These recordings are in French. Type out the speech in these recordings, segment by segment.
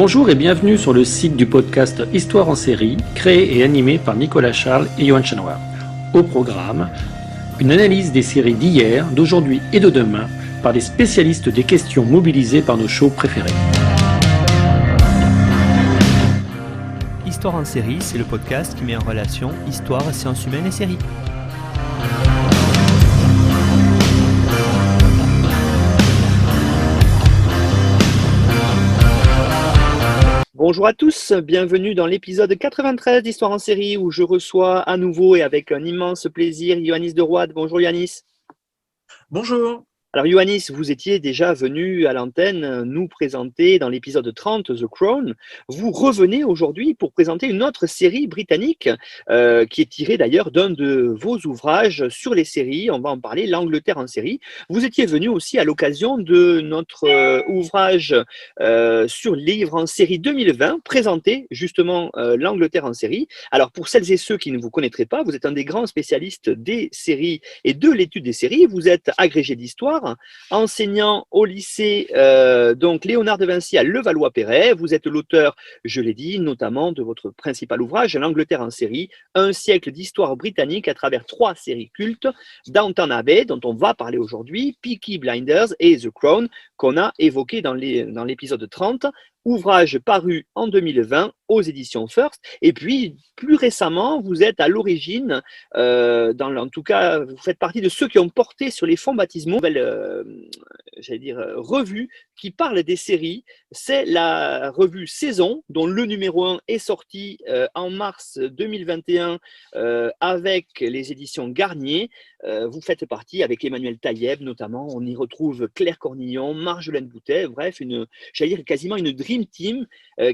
Bonjour et bienvenue sur le site du podcast Histoire en série, créé et animé par Nicolas Charles et Johan Chanoir. Au programme, une analyse des séries d'hier, d'aujourd'hui et de demain par des spécialistes des questions mobilisées par nos shows préférés. Histoire en série, c'est le podcast qui met en relation histoire, sciences humaines et séries. Bonjour à tous, bienvenue dans l'épisode 93 d'Histoire en série où je reçois à nouveau et avec un immense plaisir Ioannis de Roide. Bonjour Ioannis. Bonjour. Alors Ioannis, vous étiez déjà venu à l'antenne nous présenter dans l'épisode 30 The Crown. Vous revenez aujourd'hui pour présenter une autre série britannique qui est tirée d'ailleurs d'un de vos ouvrages sur les séries. On va en parler, l'Angleterre en série. Vous étiez venu aussi à l'occasion de notre ouvrage sur les livres en série 2020, présenter justement l'Angleterre en série. Alors pour celles et ceux qui ne vous connaîtraient pas, vous êtes un des grands spécialistes des séries et de l'étude des séries. Vous êtes agrégé d'histoire, enseignant au lycée donc Léonard de Vinci à Levallois-Perret. Vous êtes l'auteur, je l'ai dit, notamment de votre principal ouvrage, L'Angleterre en série, un siècle d'histoire britannique à travers 3 séries cultes, Downton Abbey, dont on va parler aujourd'hui, Peaky Blinders et The Crown, qu'on a évoqué dans l'épisode 30, ouvrage paru en 2020 aux éditions First. Et puis, plus récemment, vous êtes à l'origine, en tout cas, vous faites partie de ceux qui ont porté sur les fonds baptismaux, revue qui parle des séries. C'est la revue Saison, dont le numéro 1 est sorti en mars 2021 avec les éditions Garnier. Vous faites partie avec Emmanuel Taïeb notamment. On y retrouve Claire Cornillon, Marjolaine Boutet, bref, quasiment une dream team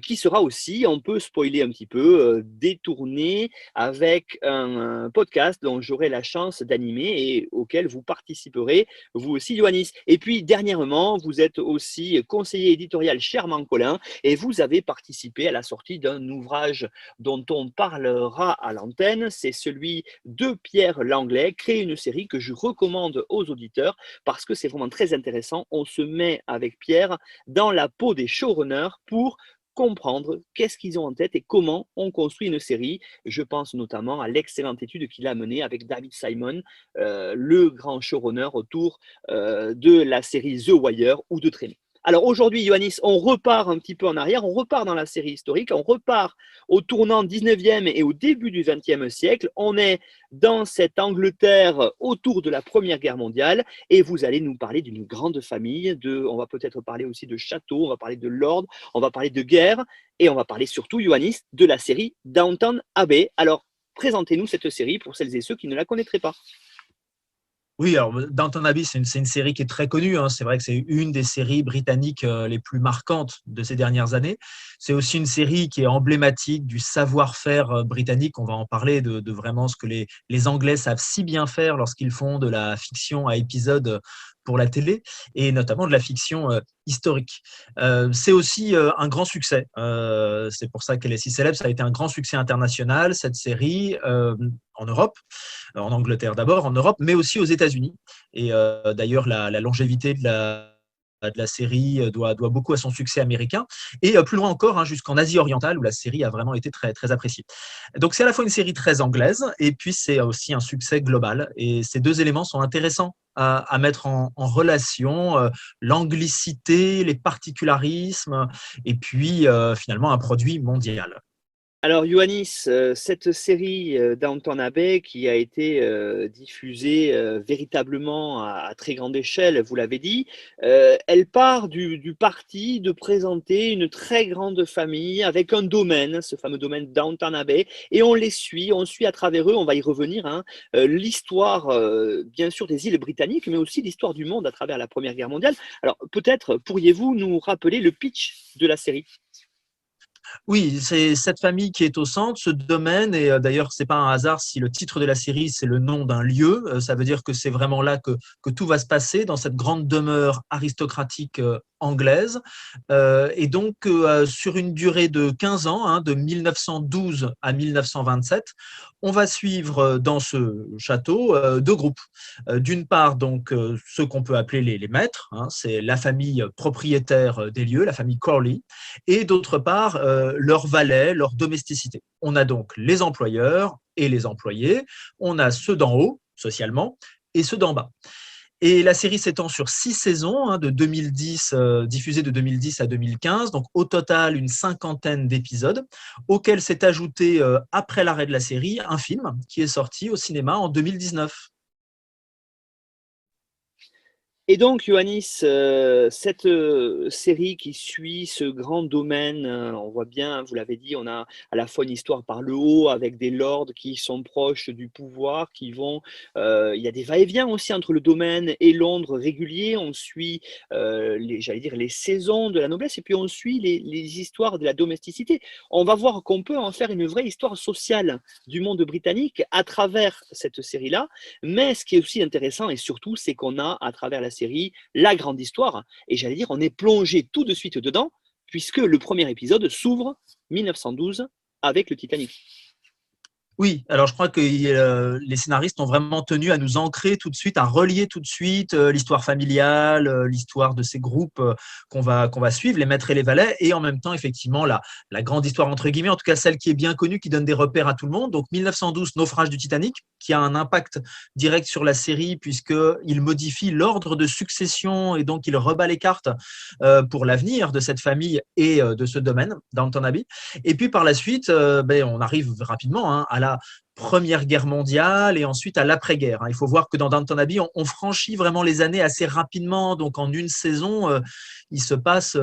qui sera aussi, on peut spoiler un petit peu, détournée avec un podcast dont j'aurai la chance d'animer et auquel vous participerez, vous aussi, Ioannis. Et puis, dernièrement, vous êtes aussi conseiller éditorial chez Armand Collin et vous avez participé à la sortie d'un ouvrage dont on parlera à l'antenne. C'est celui de Pierre Langlais, Créer une série, que je recommande aux auditeurs parce que c'est vraiment très intéressant. On se met avec Pierre dans la peau des showrunners pour comprendre qu'est-ce qu'ils ont en tête et comment on construit une série. Je pense notamment à l'excellente étude qu'il a menée avec David Simon, le grand showrunner autour de la série The Wire ou de Traîner. Alors aujourd'hui, Ioannis, on repart un petit peu en arrière, on repart dans la série historique, on repart au tournant 19e et au début du 20e siècle. On est dans cette Angleterre autour de la Première Guerre mondiale et vous allez nous parler d'une grande famille, on va peut-être parler aussi de château, on va parler de lord, on va parler de guerre et on va parler surtout, Ioannis, de la série Downton Abbey. Alors, présentez-nous cette série pour celles et ceux qui ne la connaîtraient pas. Oui, alors Downton Abbey, c'est une série qui est très connue. C'est vrai que c'est une des séries britanniques les plus marquantes de ces dernières années. C'est aussi une série qui est emblématique du savoir-faire britannique. On va en parler de vraiment ce que les Anglais savent si bien faire lorsqu'ils font de la fiction à épisodes pour la télé et notamment de la fiction historique. C'est aussi un grand succès. C'est pour ça qu'elle est si célèbre. Ça a été un grand succès international, cette série, en Europe, en Angleterre d'abord, en Europe, mais aussi aux États-Unis. Et d'ailleurs, la longévité de la série doit beaucoup à son succès américain et plus loin encore jusqu'en Asie orientale où la série a vraiment été très, très appréciée. Donc c'est à la fois une série très anglaise et puis c'est aussi un succès global et ces deux éléments sont intéressants à mettre en relation, l'anglicité, les particularismes et puis finalement un produit mondial. Alors, Ioannis, cette série Downton Abbey qui a été diffusée véritablement à très grande échelle, vous l'avez dit, elle part du parti de présenter une très grande famille avec un domaine, ce fameux domaine Downton Abbey, et on suit à travers eux, on va y revenir, l'histoire bien sûr des îles britanniques, mais aussi l'histoire du monde à travers la Première Guerre mondiale. Alors, peut-être pourriez-vous nous rappeler le pitch de la série ? Oui, c'est cette famille qui est au centre, ce domaine, et d'ailleurs, c'est pas un hasard si le titre de la série, c'est le nom d'un lieu. Ça veut dire que c'est vraiment là que tout va se passer, dans cette grande demeure aristocratique anglaise. Et donc, sur une durée de 15 ans, hein, de 1912 à 1927, on va suivre dans ce château deux groupes. D'une part, donc, ceux qu'on peut appeler les maîtres, hein, c'est la famille propriétaire des lieux, la famille Corley, et d'autre part, leurs valets, leur domesticité. On a donc les employeurs et les employés, on a ceux d'en haut, socialement, et ceux d'en bas. Et la série s'étend sur 6 saisons, hein, de 2010, diffusées de 2010 à 2015, donc au total une cinquantaine d'épisodes, auxquels s'est ajouté, après l'arrêt de la série, un film qui est sorti au cinéma en 2019. Et donc, Ioannis, cette série qui suit ce grand domaine, on voit bien, vous l'avez dit, on a à la fois une histoire par le haut avec des lords qui sont proches du pouvoir, qui vont, il y a des va-et-vient aussi entre le domaine et Londres réguliers. On suit, j'allais dire, les saisons de la noblesse et puis on suit les histoires de la domesticité. On va voir qu'on peut en faire une vraie histoire sociale du monde britannique à travers cette série-là. Mais ce qui est aussi intéressant et surtout, c'est qu'on a à travers la série la grande histoire. Et j'allais dire, on est plongé tout de suite dedans, puisque le premier épisode s'ouvre 1912 avec le Titanic. Oui, alors je crois que les scénaristes ont vraiment tenu à nous ancrer tout de suite, à relier tout de suite l'histoire familiale, l'histoire de ces groupes qu'on va suivre, les maîtres et les valets, et en même temps, effectivement, la grande histoire, entre guillemets, en tout cas celle qui est bien connue, qui donne des repères à tout le monde. Donc 1912, naufrage du Titanic, qui a un impact direct sur la série, puisqu'il modifie l'ordre de succession, et donc il rebat les cartes pour l'avenir de cette famille et de ce domaine, Downton Abbey. Et puis par la suite, on arrive rapidement, hein, à la Première Guerre mondiale et ensuite à l'après-guerre. Il faut voir que dans Downton Abbey, on franchit vraiment les années assez rapidement. Donc en une saison, il se passe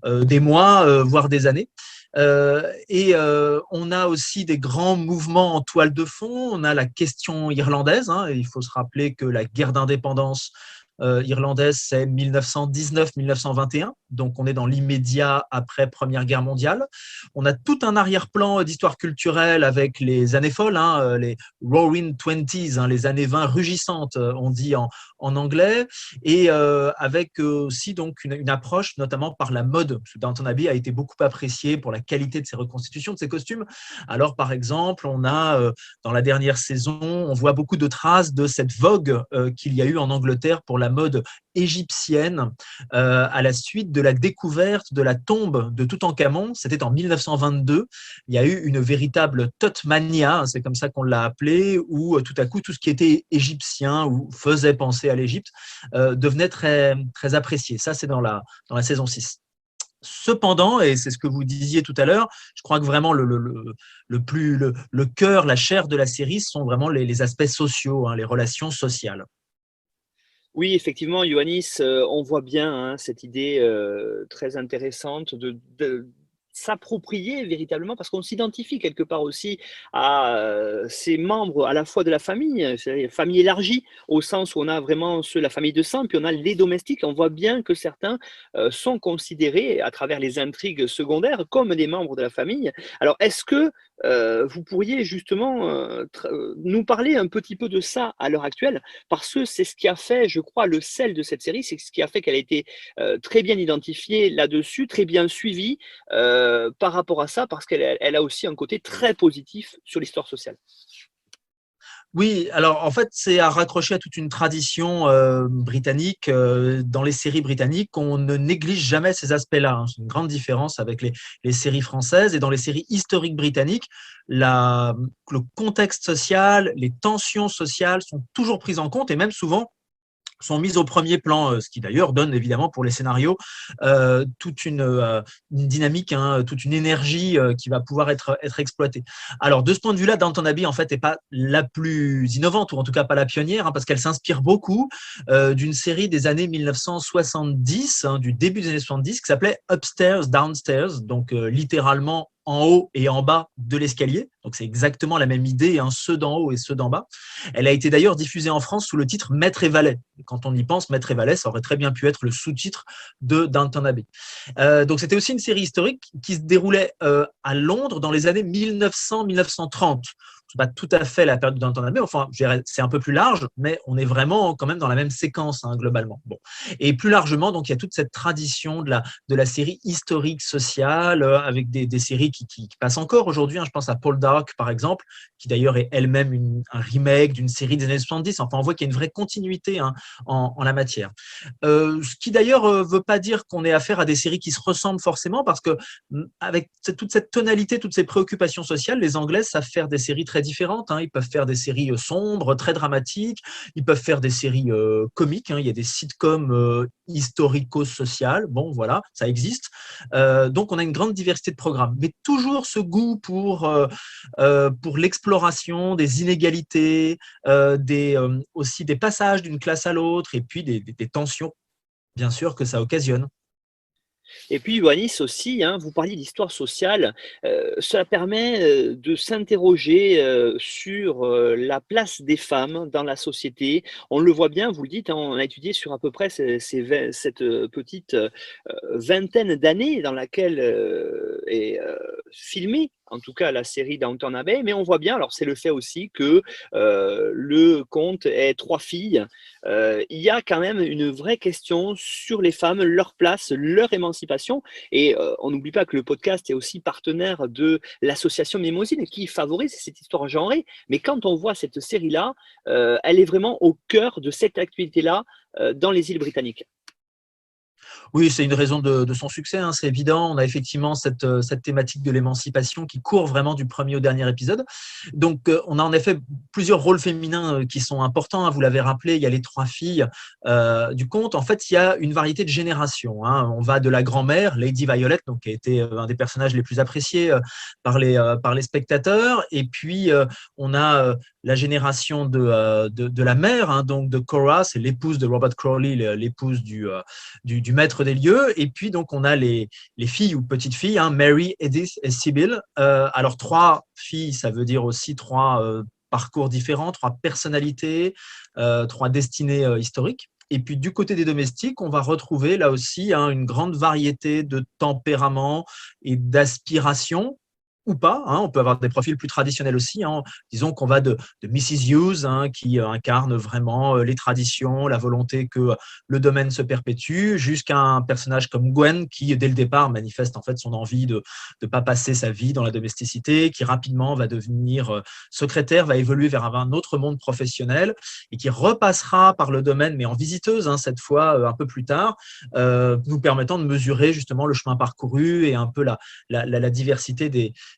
des mois, voire des années. On a aussi des grands mouvements en toile de fond. On a la question irlandaise. Il faut se rappeler que la guerre d'indépendance irlandaise, c'est 1919-1921, donc on est dans l'immédiat après Première Guerre mondiale. On a tout un arrière-plan d'histoire culturelle avec les années folles, les Roaring Twenties, les années 20 rugissantes, on dit en anglais, et avec aussi donc une approche notamment par la mode. Downton Abbey a été beaucoup apprécié pour la qualité de ses reconstitutions, de ses costumes. Alors par exemple, on a dans la dernière saison, on voit beaucoup de traces de cette vogue qu'il y a eu en Angleterre pour la mode égyptienne à la suite de la découverte de la tombe de Toutankhamon. C'était en 1922. Il y a eu une véritable Totmania, c'est comme ça qu'on l'a appelé, où tout à coup, tout ce qui était égyptien ou faisait penser à l'Égypte devenait très, très apprécié. Ça, c'est dans la saison 6. Cependant, et c'est ce que vous disiez tout à l'heure, je crois que vraiment le cœur, la chair de la série sont vraiment les aspects sociaux, les relations sociales. Oui, effectivement, Ioannis, on voit bien cette idée très intéressante de s'approprier véritablement, parce qu'on s'identifie quelque part aussi à ces membres à la fois de la famille, c'est-à-dire famille élargie, au sens où on a vraiment la famille de sang, puis on a les domestiques. On voit bien que certains sont considérés à travers les intrigues secondaires comme des membres de la famille. Alors, est-ce que vous pourriez justement nous parler un petit peu de ça à l'heure actuelle, parce que c'est ce qui a fait, je crois, le sel de cette série, c'est ce qui a fait qu'elle a été très bien identifiée là-dessus, très bien suivie par rapport à ça, parce qu'elle a aussi un côté très positif sur l'histoire sociale. Oui, alors en fait, c'est à raccrocher à toute une tradition britannique. Dans les séries britanniques, on ne néglige jamais ces aspects-là. C'est une grande différence avec les séries françaises. Et dans les séries historiques britanniques, le contexte social, les tensions sociales sont toujours prises en compte et même souvent sont mises au premier plan, ce qui d'ailleurs donne évidemment pour les scénarios toute une dynamique, toute une énergie qui va pouvoir être exploitée. Alors de ce point de vue-là, Downton Abbey en fait n'est pas la plus innovante, ou en tout cas pas la pionnière, parce qu'elle s'inspire beaucoup d'une série des années 1970, du début des années 70, qui s'appelait Upstairs, Downstairs, donc littéralement en haut et en bas de l'escalier. Donc, c'est exactement la même idée, ceux d'en haut et ceux d'en bas. Elle a été d'ailleurs diffusée en France sous le titre Maître et Valet. Et quand on y pense, Maître et Valet, ça aurait très bien pu être le sous-titre de Downton Abbey. Donc, c'était aussi une série historique qui se déroulait à Londres dans les années 1900-1930. pas tout à fait la période de Downton Abbey, enfin, je dirais, c'est un peu plus large, mais on est vraiment quand même dans la même séquence, hein, globalement. Bon. Et plus largement, donc, il y a toute cette tradition de la série historique sociale, avec des séries qui passent encore aujourd'hui, hein. Je pense à Paul Dark, par exemple, qui d'ailleurs est elle-même un remake d'une série des années 70. Enfin, on voit qu'il y a une vraie continuité, hein, en la matière. Ce qui d'ailleurs ne veut pas dire qu'on ait affaire à des séries qui se ressemblent forcément, parce que avec toute cette tonalité, toutes ces préoccupations sociales, les Anglais savent faire des séries très différentes, hein. Ils peuvent faire des séries sombres, très dramatiques, ils peuvent faire des séries comiques, hein. Il y a des sitcoms historico-sociales, bon voilà, ça existe. Donc on a une grande diversité de programmes, mais toujours ce goût pour l'exploration des inégalités, aussi des passages d'une classe à l'autre, et puis des tensions, bien sûr, que ça occasionne. Et puis, Ioannis aussi, hein, vous parliez d'histoire sociale, ça permet de s'interroger sur la place des femmes dans la société. On le voit bien, vous le dites, hein, on a étudié sur à peu près cette petite vingtaine d'années dans laquelle est filmée, en tout cas la série Downton Abbey, mais on voit bien, alors c'est le fait aussi que le conte est trois filles. Il y a quand même une vraie question sur les femmes, leur place, leur émancipation. Et on n'oublie pas que le podcast est aussi partenaire de l'association Mémosine qui favorise cette histoire genrée. Mais quand on voit cette série-là, elle est vraiment au cœur de cette actualité-là dans les îles britanniques. Oui, c'est une raison de son succès, hein, c'est évident. On a effectivement cette thématique de l'émancipation qui court vraiment du premier au dernier épisode. Donc, on a en effet plusieurs rôles féminins qui sont importants, hein. Vous l'avez rappelé, il y a les trois filles du conte. En fait, il y a une variété de générations, hein. On va de la grand-mère, Lady Violet, donc, qui a été un des personnages les plus appréciés par les spectateurs. Et puis, on a la génération de la mère, hein, donc de Cora, c'est l'épouse de Robert Crawley, l'épouse du maître des lieux. Et puis, donc, on a les filles ou petites filles, hein, Mary, Edith et Sybil. Alors, trois filles, ça veut dire aussi trois parcours différents, trois personnalités, trois destinées historiques. Et puis, du côté des domestiques, on va retrouver là aussi, hein, une grande variété de tempéraments et d'aspirations, ou pas, hein. On peut avoir des profils plus traditionnels aussi, hein. Disons qu'on va de Mrs. Hughes, hein, qui incarne vraiment les traditions, la volonté que le domaine se perpétue, jusqu'à un personnage comme Gwen qui, dès le départ, manifeste en fait son envie de ne pas passer sa vie dans la domesticité, qui rapidement va devenir secrétaire, va évoluer vers un autre monde professionnel et qui repassera par le domaine, mais en visiteuse, hein, cette fois un peu plus tard, nous permettant de mesurer justement le chemin parcouru et un peu la diversité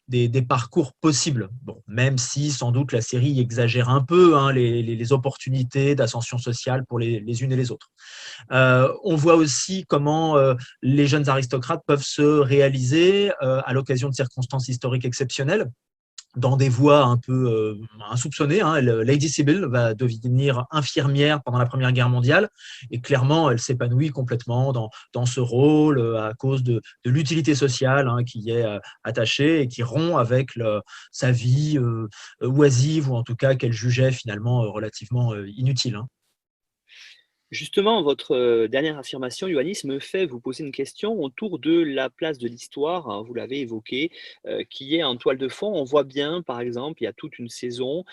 des parcours possibles. Bon, même si sans doute la série exagère un peu, hein, les opportunités d'ascension sociale pour les unes et les autres. On voit aussi comment les jeunes aristocrates peuvent se réaliser à l'occasion de circonstances historiques exceptionnelles, dans des voies un peu insoupçonnées, hein. Lady Sybil va devenir infirmière pendant la Première Guerre mondiale et clairement, elle s'épanouit complètement dans ce rôle à cause de l'utilité sociale, hein, qui y est attachée et qui rompt avec sa vie oisive, ou en tout cas qu'elle jugeait finalement relativement inutile, hein. Justement, votre dernière affirmation, Ioannis, me fait vous poser une question autour de la place de l'histoire, hein, vous l'avez évoqué, qui est en toile de fond. On voit bien, par exemple, il y a toute une saison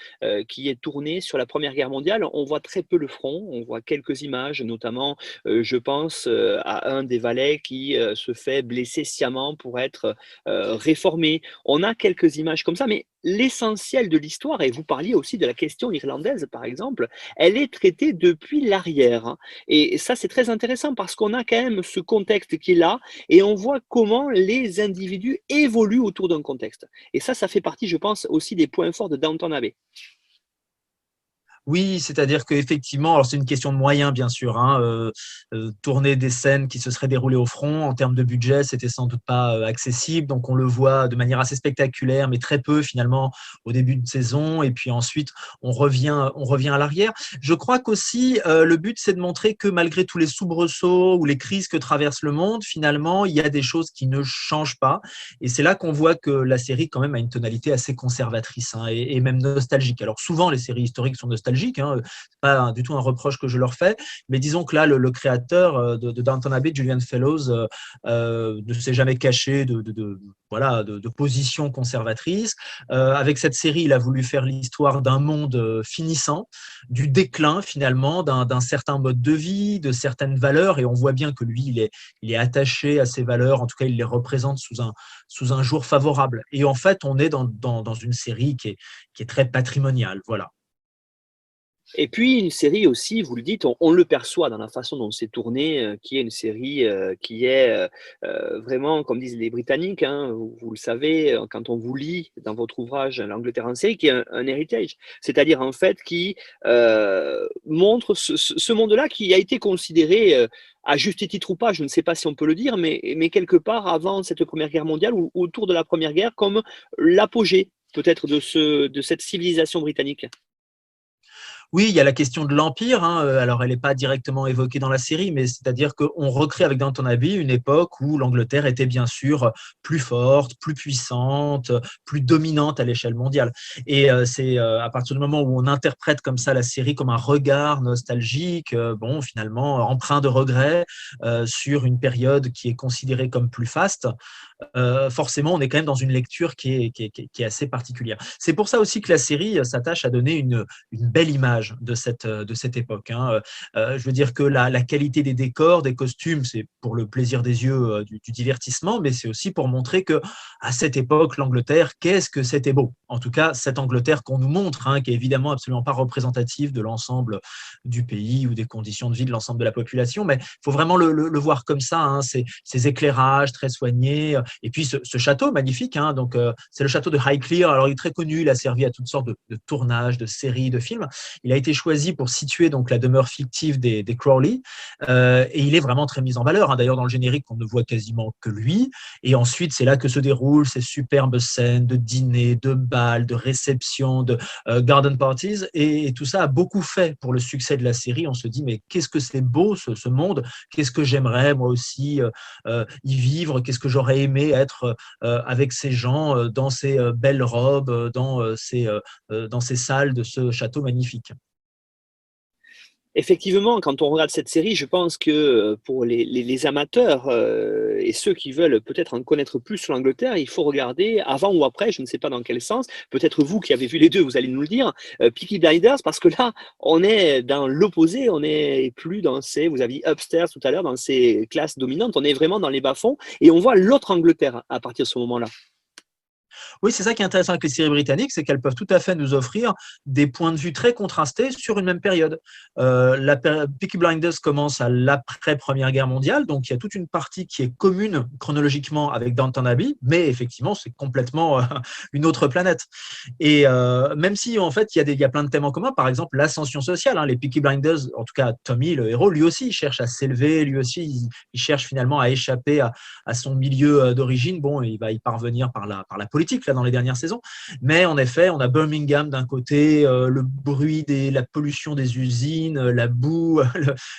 qui est tournée sur la Première Guerre mondiale. On voit très peu le front, on voit quelques images, notamment, je pense à un des valets qui se fait blesser sciemment pour être réformé. On a quelques images comme ça, mais l'essentiel de l'histoire, et vous parliez aussi de la question irlandaise, par exemple, elle est traitée depuis l'arrière, hein. Et ça, c'est très intéressant parce qu'on a quand même ce contexte qui est là et on voit comment les individus évoluent autour d'un contexte. Et ça fait partie, je pense, aussi des points forts de Downton Abbey. Oui, c'est-à-dire qu'effectivement, alors c'est une question de moyens, bien sûr, hein, tourner des scènes qui se seraient déroulées au front, en termes de budget, c'était sans doute pas accessible, donc on le voit de manière assez spectaculaire, mais très peu finalement au début de saison, et puis ensuite on revient à l'arrière. Je crois qu'aussi le but, c'est de montrer que malgré tous les soubresauts ou les crises que traverse le monde, finalement, il y a des choses qui ne changent pas, et c'est là qu'on voit que la série quand même a une tonalité assez conservatrice, hein, et même nostalgique. Alors souvent, les séries historiques sont nostalgiques, nostalgique, hein, c'est pas du tout un reproche que je leur fais, mais disons que là, le créateur de Downton Abbey, Julian Fellows, ne s'est jamais caché voilà, de position conservatrice. Avec cette série, il a voulu faire l'histoire d'un monde finissant, du déclin finalement d'un certain mode de vie, de certaines valeurs, et on voit bien que lui, il est attaché à ces valeurs, en tout cas, il les représente sous un jour favorable. Et en fait, on est dans une série qui est très patrimoniale, voilà. Et puis une série aussi, vous le dites, on le perçoit dans la façon dont c'est tourné, qui est une série qui est vraiment, comme disent les Britanniques, hein, vous le savez, quand on vous lit dans votre ouvrage L'Angleterre en série, qui est un heritage, c'est-à-dire en fait qui montre ce monde-là qui a été considéré, à juste titre ou pas, je ne sais pas si on peut le dire, mais quelque part avant cette Première Guerre mondiale ou autour de la Première Guerre, comme l'apogée peut-être de cette civilisation britannique. Oui, il y a la question de l'Empire. Hein. Alors, elle n'est pas directement évoquée dans la série, mais c'est-à-dire qu'on recrée avec Downton Abbey une époque où l'Angleterre était bien sûr plus forte, plus puissante, plus dominante à l'échelle mondiale. Et c'est à partir du moment où on interprète comme ça la série comme un regard nostalgique, bon, finalement, empreint de regret sur une période qui est considérée comme plus faste, forcément, on est quand même dans une lecture qui est assez particulière. C'est pour ça aussi que la série s'attache à donner une belle image de cette époque. Hein. Je veux dire que la qualité des décors, des costumes, c'est pour le plaisir des yeux du divertissement, mais c'est aussi pour montrer que à cette époque, l'Angleterre, qu'est-ce que c'était beau. En tout cas, cette Angleterre qu'on nous montre, hein, qui est évidemment absolument pas représentative de l'ensemble du pays ou des conditions de vie de l'ensemble de la population, mais il faut vraiment le voir comme ça, hein, ces éclairages très soignés, et puis ce château magnifique, hein, donc c'est le château de Highclere. Alors il est très connu, il a servi à toutes sortes de tournages, de séries, de films. Il a été choisi pour situer donc la demeure fictive des Crawley, et il est vraiment très mis en valeur. Hein. D'ailleurs, dans le générique, on ne voit quasiment que lui. Et ensuite, c'est là que se déroulent ces superbes scènes de dîner, de bals, de réceptions, de garden parties. Et tout ça a beaucoup fait pour le succès de la série. On se dit, mais qu'est-ce que c'est beau ce monde, qu'est-ce que j'aimerais moi aussi y vivre, qu'est-ce que j'aurais aimé être avec ces gens dans ces belles robes, dans ces salles de ce château magnifique. Effectivement, quand on regarde cette série, je pense que pour les amateurs et ceux qui veulent peut-être en connaître plus sur l'Angleterre, il faut regarder avant ou après, je ne sais pas dans quel sens, peut-être vous qui avez vu les deux, vous allez nous le dire, Peaky Blinders, parce que là, on est dans l'opposé, on n'est plus dans ces, vous aviez upstairs tout à l'heure, dans ces classes dominantes, on est vraiment dans les bas-fonds et on voit l'autre Angleterre à partir de ce moment-là. Oui, c'est ça qui est intéressant avec les séries britanniques, c'est qu'elles peuvent tout à fait nous offrir des points de vue très contrastés sur une même période. Peaky Blinders commence à l'après-Première Guerre mondiale, donc il y a toute une partie qui est commune chronologiquement avec Downton Abbey, mais effectivement, c'est complètement une autre planète. Et même si, en fait, il y a plein de thèmes en commun, par exemple l'ascension sociale. Hein, les Peaky Blinders, en tout cas Tommy, le héros, lui aussi, il cherche à s'élever, lui aussi, il cherche finalement à échapper à son milieu d'origine. Bon, il va y parvenir par la politique, là, dans les dernières saisons. Mais en effet, on a Birmingham d'un côté, le bruit, la pollution des usines, la boue,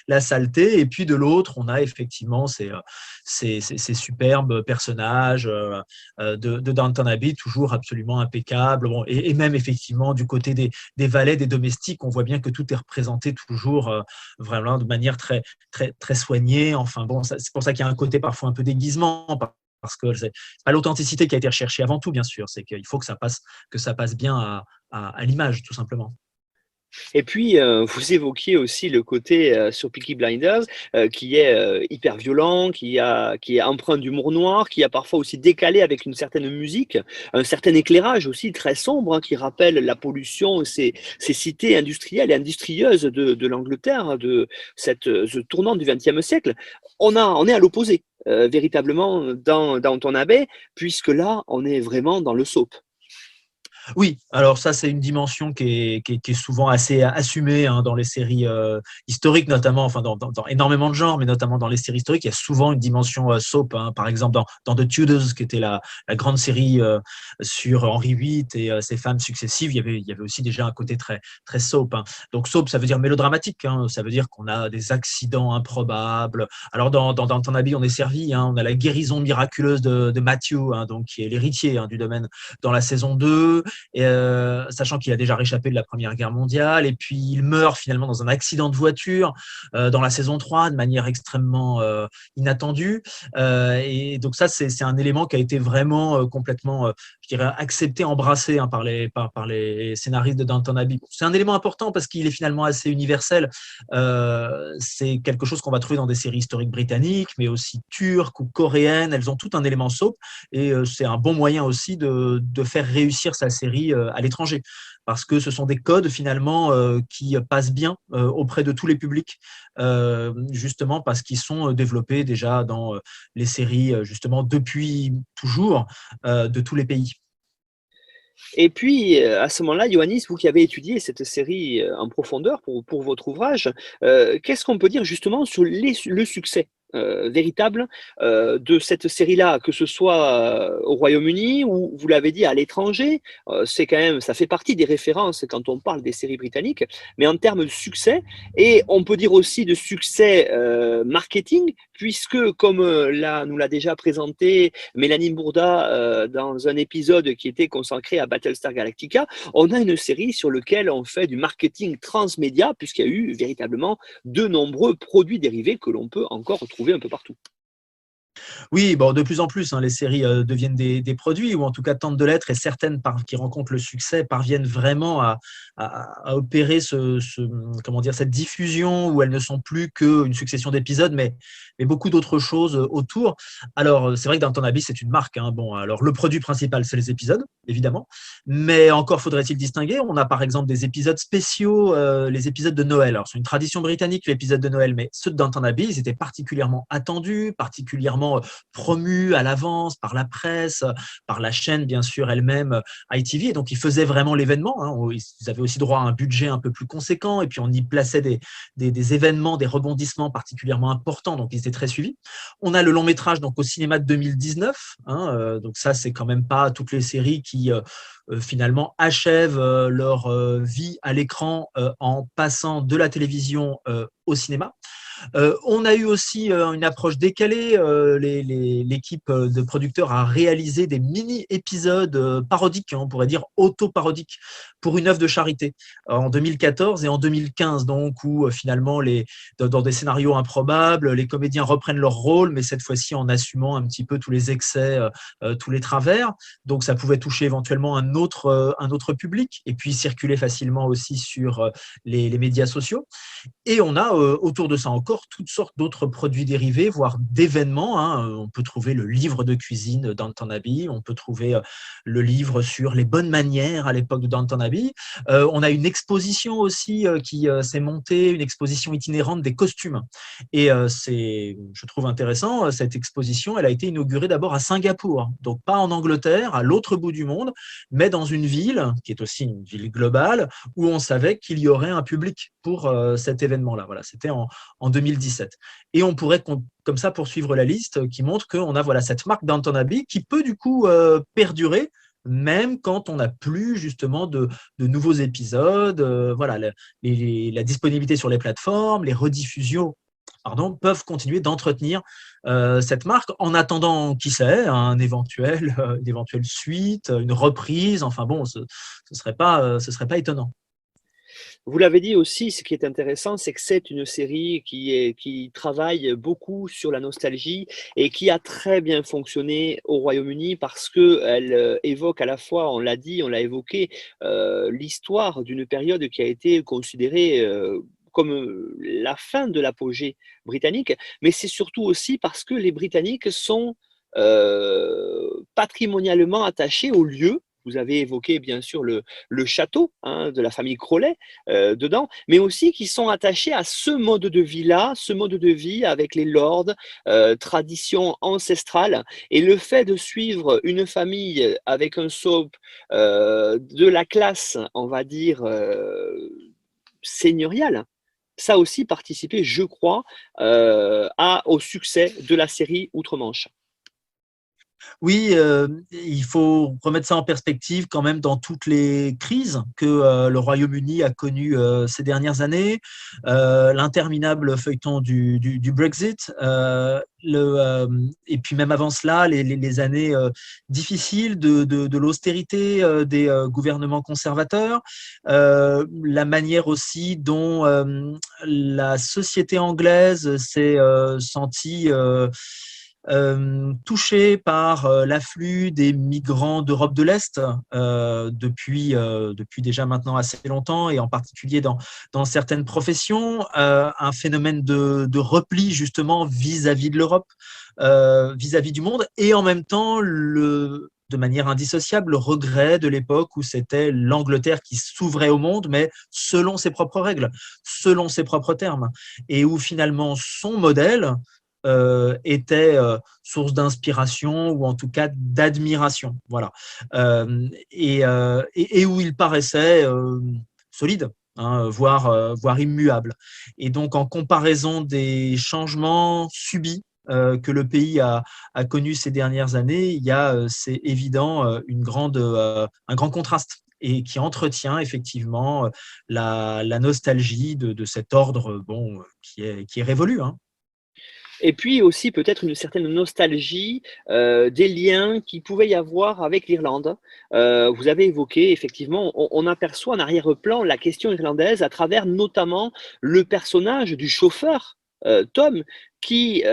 la saleté, et puis de l'autre, on a effectivement ces superbes personnages de Downton Abbey, toujours absolument impeccables. Bon, et même effectivement, du côté des valets, des domestiques, on voit bien que tout est représenté toujours vraiment de manière très, très, très soignée. Enfin bon, c'est pour ça qu'il y a un côté parfois un peu déguisement, parce que c'est pas l'authenticité qui a été recherchée avant tout, bien sûr, c'est qu'il faut que ça passe bien à l'image, tout simplement. Et puis, vous évoquiez aussi le côté sur Peaky Blinders qui est hyper violent, qui est empreint d'humour noir, qui a parfois aussi décalé avec une certaine musique, un certain éclairage aussi très sombre, hein, qui rappelle la pollution, ces cités industrielles et industrieuses de l'Angleterre, hein, de ce tournant du XXe siècle. On est à l'opposé, véritablement, dans Downton Abbey, puisque là, on est vraiment dans le soap. Oui, alors ça, c'est une dimension qui est souvent assez assumée hein, dans les séries historiques, notamment, enfin dans énormément de genres, mais notamment dans les séries historiques, il y a souvent une dimension soap. Hein. Par exemple, dans The Tudors, qui était la grande série sur Henri VIII et ses femmes successives, il y avait aussi déjà un côté très, très soap. Hein. Donc soap, ça veut dire mélodramatique, hein, ça veut dire qu'on a des accidents improbables. Alors dans Downton Abbey, on est servi, hein, on a la guérison miraculeuse de Matthew, hein, donc, qui est l'héritier hein, du domaine dans la saison 2. et, sachant qu'il a déjà réchappé de la Première Guerre mondiale, et puis il meurt finalement dans un accident de voiture dans la saison 3 de manière extrêmement inattendue. Et donc ça, c'est un élément qui a été vraiment complètement, je dirais, accepté, embrassé par les scénaristes de Downton Abbey. C'est un élément important parce qu'il est finalement assez universel. C'est quelque chose qu'on va trouver dans des séries historiques britanniques, mais aussi turques ou coréennes. Elles ont tout un élément soap, et c'est un bon moyen aussi de faire réussir sa série à l'étranger, parce que ce sont des codes finalement qui passent bien auprès de tous les publics, justement parce qu'ils sont développés déjà dans les séries justement depuis toujours de tous les pays. Et puis, à ce moment-là, Ioannis, vous qui avez étudié cette série en profondeur pour votre ouvrage, qu'est-ce qu'on peut dire justement sur le succès véritable de cette série-là, que ce soit au Royaume-Uni ou, vous l'avez dit, à l'étranger? C'est quand même, ça fait partie des références quand on parle des séries britanniques, mais en termes de succès, et on peut dire aussi de succès marketing, puisque comme nous l'a déjà présenté Mélanie Bourda dans un épisode qui était consacré à Battlestar Galactica, on a une série sur laquelle on fait du marketing transmédia, puisqu'il y a eu véritablement de nombreux produits dérivés que l'on peut encore retrouver un peu partout. Oui, bon, de plus en plus, les séries deviennent des produits, ou en tout cas tentent de l'être, et certaines qui rencontrent le succès parviennent vraiment à opérer comment dire, cette diffusion où elles ne sont plus qu'une succession d'épisodes, mais beaucoup d'autres choses autour. Alors, c'est vrai que Downton Abbey, c'est une marque. Bon, alors le produit principal, c'est les épisodes, évidemment, mais encore faudrait-il distinguer. On a par exemple des épisodes spéciaux, les épisodes de Noël. Alors, c'est une tradition britannique, l'épisode de Noël, mais ceux de Downton Abbey, ils étaient particulièrement attendus, particulièrement promus à l'avance par la presse, par la chaîne bien sûr elle-même, ITV, et donc ils faisaient vraiment l'événement. Ils avaient aussi droit à un budget un peu plus conséquent, et puis on y plaçait des événements, des rebondissements particulièrement importants, donc ils étaient très suivis. On a le long métrage donc au cinéma de 2019, donc ça c'est quand même pas toutes les séries qui finalement achèvent leur vie à l'écran en passant de la télévision au cinéma. On a eu aussi une approche décalée. L'équipe de producteurs a réalisé des mini-épisodes parodiques, on pourrait dire auto-parodiques, pour une œuvre de charité en 2014 et en 2015, donc, où finalement, dans des scénarios improbables, les comédiens reprennent leur rôle, mais cette fois-ci en assumant un petit peu tous les excès, tous les travers. Donc, ça pouvait toucher éventuellement un autre public, et puis circuler facilement aussi sur les médias sociaux. Et on a autour de ça encore toutes sortes d'autres produits dérivés, voire d'événements. On peut trouver le livre de cuisine de Downton Abbey, on peut trouver le livre sur les bonnes manières à l'époque de Downton Abbey. On a une exposition aussi qui s'est montée, une exposition itinérante des costumes. Et je trouve intéressant, cette exposition, elle a été inaugurée d'abord à Singapour, donc pas en Angleterre, à l'autre bout du monde, mais dans une ville qui est aussi une ville globale, où on savait qu'il y aurait un public pour cet événement-là. Voilà, c'était en 2017. Et on pourrait comme ça poursuivre la liste qui montre qu'on a cette marque Downton Abbey qui peut du coup perdurer même quand on n'a plus justement de nouveaux épisodes. Voilà, la disponibilité sur les plateformes, les rediffusions peuvent continuer d'entretenir cette marque en attendant, qui sait, une éventuelle suite, une reprise. Enfin bon, ce serait pas étonnant. Vous l'avez dit aussi, ce qui est intéressant, c'est que c'est une série qui travaille beaucoup sur la nostalgie et qui a très bien fonctionné au Royaume-Uni parce qu'elle évoque à la fois, on l'a dit, on l'a évoqué, l'histoire d'une période qui a été considérée comme la fin de l'apogée britannique, mais c'est surtout aussi parce que les Britanniques sont patrimonialement attachés au lieu. Vous avez évoqué bien sûr le château de la famille Crowley dedans, mais aussi qui sont attachés à ce mode de vie-là, ce mode de vie avec les lords, tradition ancestrale, et le fait de suivre une famille avec un soap de la classe, on va dire, seigneuriale, ça a aussi participé, je crois, au succès de la série Outre-Manche. Oui, il faut remettre ça en perspective quand même dans toutes les crises que le Royaume-Uni a connues ces dernières années. L'interminable feuilleton du Brexit, et puis même avant cela, les années difficiles de l'austérité des gouvernements conservateurs, la manière aussi dont la société anglaise s'est sentie touché par l'afflux des migrants d'Europe de l'Est depuis déjà maintenant assez longtemps, et en particulier dans certaines professions, un phénomène de repli justement vis-à-vis de l'Europe, vis-à-vis du monde, et en même temps de manière indissociable, le regret de l'époque où c'était l'Angleterre qui s'ouvrait au monde, mais selon ses propres règles, selon ses propres termes, et où finalement son modèle était source d'inspiration ou en tout cas d'admiration. Voilà. Et où il paraissait solide, hein, voire immuable. Et donc, en comparaison des changements subis que le pays a connu ces dernières années, il y a, c'est évident, un grand contraste, et qui entretient effectivement la nostalgie de cet ordre, qui est révolu, hein. Et puis aussi peut-être une certaine nostalgie, des liens qu'il pouvait y avoir avec l'Irlande. Vous avez évoqué effectivement, on aperçoit en arrière-plan la question irlandaise à travers notamment le personnage du chauffeur, Tom, qui,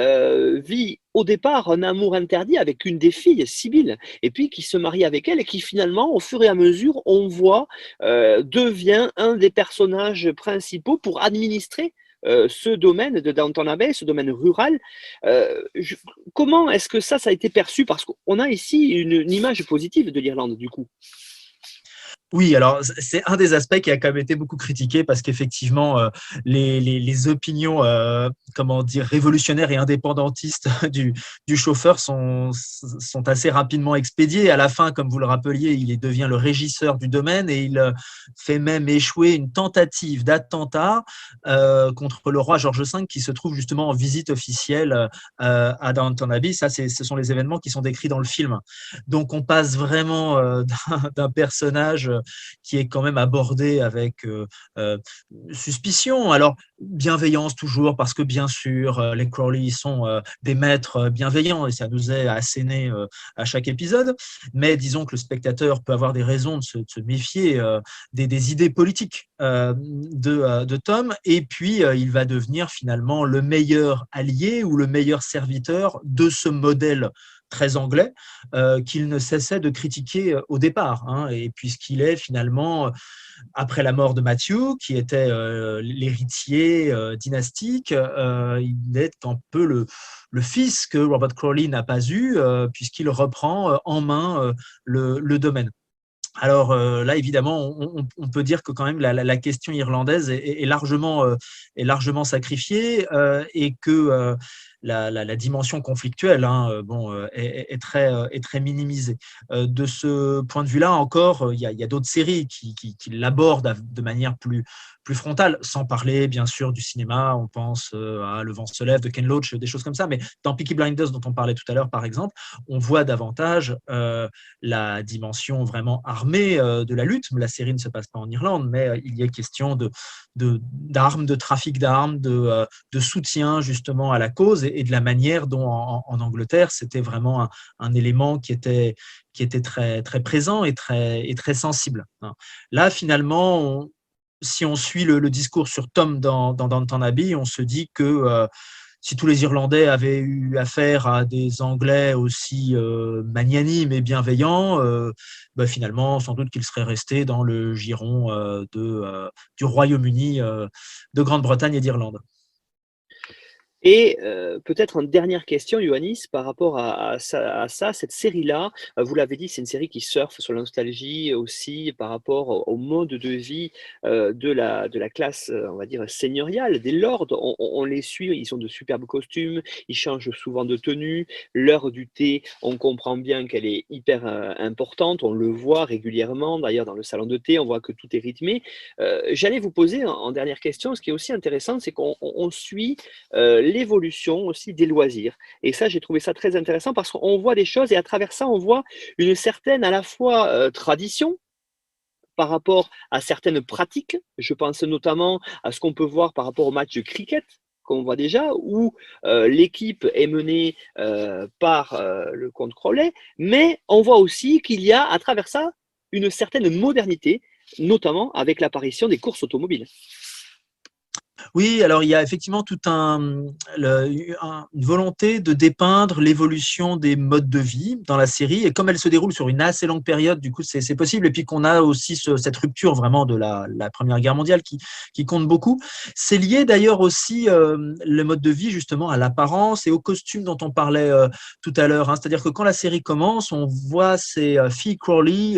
vit au départ un amour interdit avec une des filles, Sibylle, et puis qui se marie avec elle et qui finalement, au fur et à mesure, on voit, devient un des personnages principaux pour administrer ce domaine de Downton Abbey, ce domaine rural. Comment est-ce que ça a été perçu? Parce qu'on a ici une image positive de l'Irlande, du coup. Oui, alors c'est un des aspects qui a quand même été beaucoup critiqué, parce qu'effectivement, les opinions, comment dire, révolutionnaires et indépendantistes du chauffeur sont assez rapidement expédiées. À la fin, comme vous le rappeliez, devient le régisseur du domaine, et il fait même échouer une tentative d'attentat contre le roi George V, qui se trouve justement en visite officielle à Downton Abbey. Ça, ce sont les événements qui sont décrits dans le film. Donc on passe vraiment d'un personnage qui est quand même abordé avec suspicion. Alors, bienveillance toujours, parce que bien sûr, les Crowley sont des maîtres bienveillants, et ça nous est asséné à chaque épisode. Mais disons que le spectateur peut avoir des raisons de se méfier des idées politiques de Tom, et puis il va devenir finalement le meilleur allié ou le meilleur serviteur de ce modèle très anglais qu'il ne cessait de critiquer au départ, hein, et puisqu'il est finalement, après la mort de Matthew, qui était l'héritier dynastique, il est un peu le fils que Robert Crawley n'a pas eu, puisqu'il reprend en main le domaine. Alors là, évidemment, on peut dire que quand même la question irlandaise est largement sacrifiée, et que la dimension conflictuelle, hein, est très minimisée. De ce point de vue-là, encore, il y a d'autres séries qui l'abordent de manière plus frontale, sans parler bien sûr du cinéma. On pense à Le vent se lève de Ken Loach, des choses comme ça. Mais dans Peaky Blinders, dont on parlait tout à l'heure, par exemple, on voit davantage la dimension vraiment armée de la lutte. La série ne se passe pas en Irlande, mais il y est question d'armes, de trafic d'armes, de soutien justement à la cause, et de la manière dont en Angleterre, c'était vraiment un élément qui était très, très présent et très sensible. Là, finalement, si on suit le discours sur Tom dans Downton Abbey, on se dit que si tous les Irlandais avaient eu affaire à des Anglais aussi magnanimes et bienveillants, finalement, sans doute qu'ils seraient restés dans le giron du Royaume-Uni, de Grande-Bretagne et d'Irlande. Et peut-être une dernière question, Ioannis, par rapport à ça, cette série-là, vous l'avez dit, c'est une série qui surfe sur la nostalgie aussi par rapport au mode de vie de la classe, on va dire, seigneuriale, des lords. On les suit, ils ont de superbes costumes, ils changent souvent de tenue. L'heure du thé, on comprend bien qu'elle est hyper importante, on le voit régulièrement. D'ailleurs, dans le salon de thé, on voit que tout est rythmé. J'allais vous poser en dernière question, ce qui est aussi intéressant, c'est qu'on suit l'évolution aussi des loisirs. Et ça, j'ai trouvé ça très intéressant parce qu'on voit des choses et à travers ça, on voit une certaine à la fois tradition par rapport à certaines pratiques. Je pense notamment à ce qu'on peut voir par rapport au match de cricket qu'on voit déjà, où l'équipe est menée par le contrôleur, mais on voit aussi qu'il y a à travers ça une certaine modernité, notamment avec l'apparition des courses automobiles. Oui, alors il y a effectivement une volonté de dépeindre l'évolution des modes de vie dans la série. Et comme elle se déroule sur une assez longue période, du coup, c'est possible. Et puis qu'on a aussi cette rupture vraiment de la Première Guerre mondiale qui compte beaucoup. C'est lié d'ailleurs aussi le mode de vie justement à l'apparence et au costume dont on parlait tout à l'heure. C'est-à-dire que quand la série commence, on voit ces filles Crawley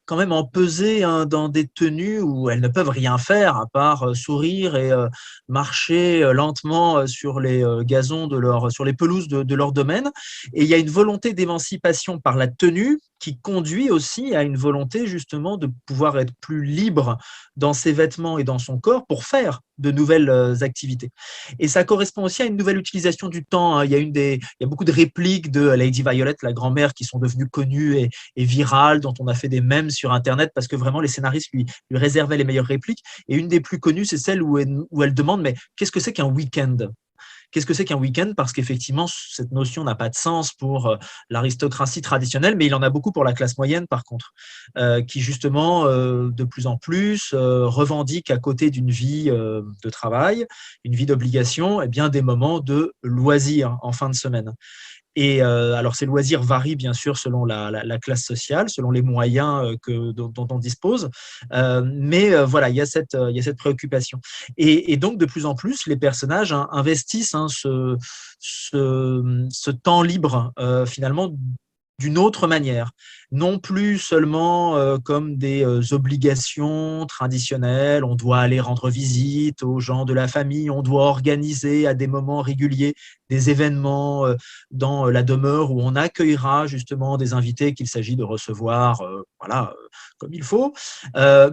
quand même empesées dans des tenues où elles ne peuvent rien faire à part sourire et marcher lentement sur les gazons sur les pelouses de leur domaine. Et il y a une volonté d'émancipation par la tenue qui conduit aussi à une volonté justement de pouvoir être plus libre dans ses vêtements et dans son corps pour faire de nouvelles activités. Et ça correspond aussi à une nouvelle utilisation du temps. Il y a beaucoup de répliques de Lady Violet, la grand-mère, qui sont devenues connues et virales, dont on a fait des mèmes sur Internet parce que vraiment les scénaristes lui réservaient les meilleures répliques. Et une des plus connues, c'est celle où elle demande « Mais qu'est-ce que c'est qu'un week-end ?» Qu'est-ce que c'est qu'un week-end? Parce qu'effectivement, cette notion n'a pas de sens pour l'aristocratie traditionnelle, mais il en a beaucoup pour la classe moyenne, par contre, qui justement, de plus en plus, revendique à côté d'une vie de travail, une vie d'obligation, eh bien, des moments de loisirs en fin de semaine. Et alors, ces loisirs varient bien sûr selon la classe sociale, selon les moyens dont on dispose, mais voilà, il y a cette préoccupation. Et donc, de plus en plus, les personnages investissent ce temps libre, finalement, d'une autre manière, non plus seulement comme des obligations traditionnelles, on doit aller rendre visite aux gens de la famille, on doit organiser à des moments réguliers des événements dans la demeure où on accueillera justement des invités qu'il s'agit de recevoir comme il faut,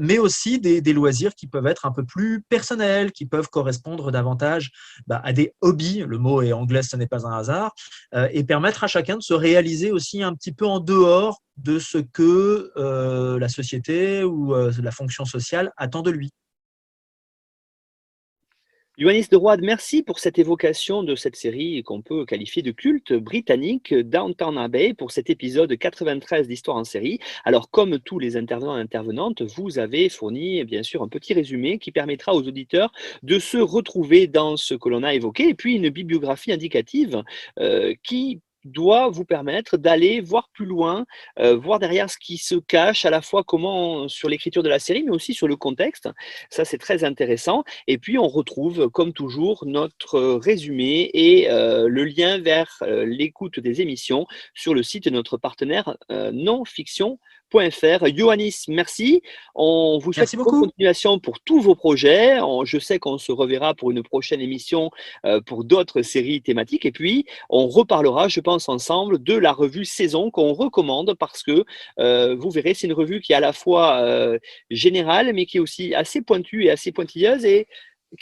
mais aussi des loisirs qui peuvent être un peu plus personnels, qui peuvent correspondre davantage à des hobbies, le mot est anglais, ce n'est pas un hasard, et permettre à chacun de se réaliser aussi un petit peu en dehors de ce que la société ou la fonction sociale attend de lui. Ioannis de Roide, merci pour cette évocation de cette série qu'on peut qualifier de culte britannique, Downton Abbey, pour cet épisode 93 d'Histoire en série. Alors, comme tous les intervenants et intervenantes, vous avez fourni bien sûr un petit résumé qui permettra aux auditeurs de se retrouver dans ce que l'on a évoqué, et puis une bibliographie indicative qui doit vous permettre d'aller voir plus loin, voir derrière ce qui se cache, à la fois sur l'écriture de la série, mais aussi sur le contexte. Ça, c'est très intéressant. Et puis, on retrouve, comme toujours, notre résumé et le lien vers l'écoute des émissions sur le site de notre partenaire nonfiction.fr. Ioannis, merci. On vous souhaite une bonne continuation pour tous vos projets. Je sais qu'on se reverra pour une prochaine émission pour d'autres séries thématiques. Et puis, on reparlera, je pense, ensemble de la revue Saison qu'on recommande parce que vous verrez, c'est une revue qui est à la fois générale, mais qui est aussi assez pointue et assez pointilleuse et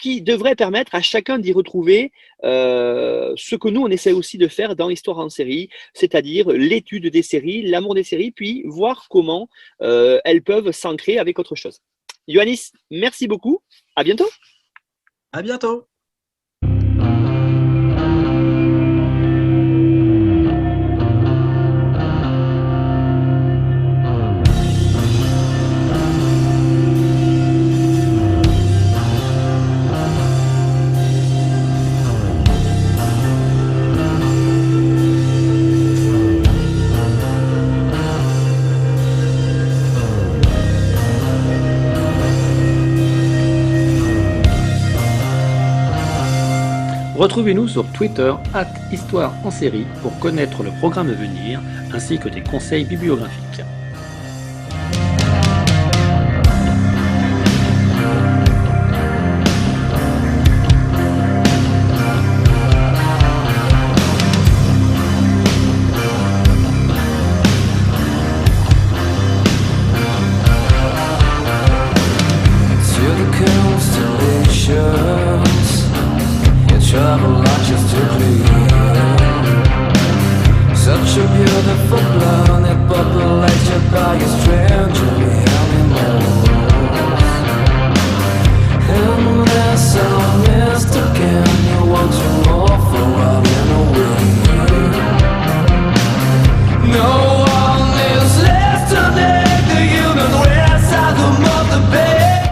qui devrait permettre à chacun d'y retrouver ce que nous, on essaie aussi de faire dans Histoire en série, c'est-à-dire l'étude des séries, l'amour des séries, puis voir comment elles peuvent s'ancrer avec autre chose. Ioannis, merci beaucoup. À bientôt. À bientôt. Retrouvez-nous sur Twitter @Histoire en série pour connaître le programme à venir ainsi que des conseils bibliographiques. Travel, I just for blood.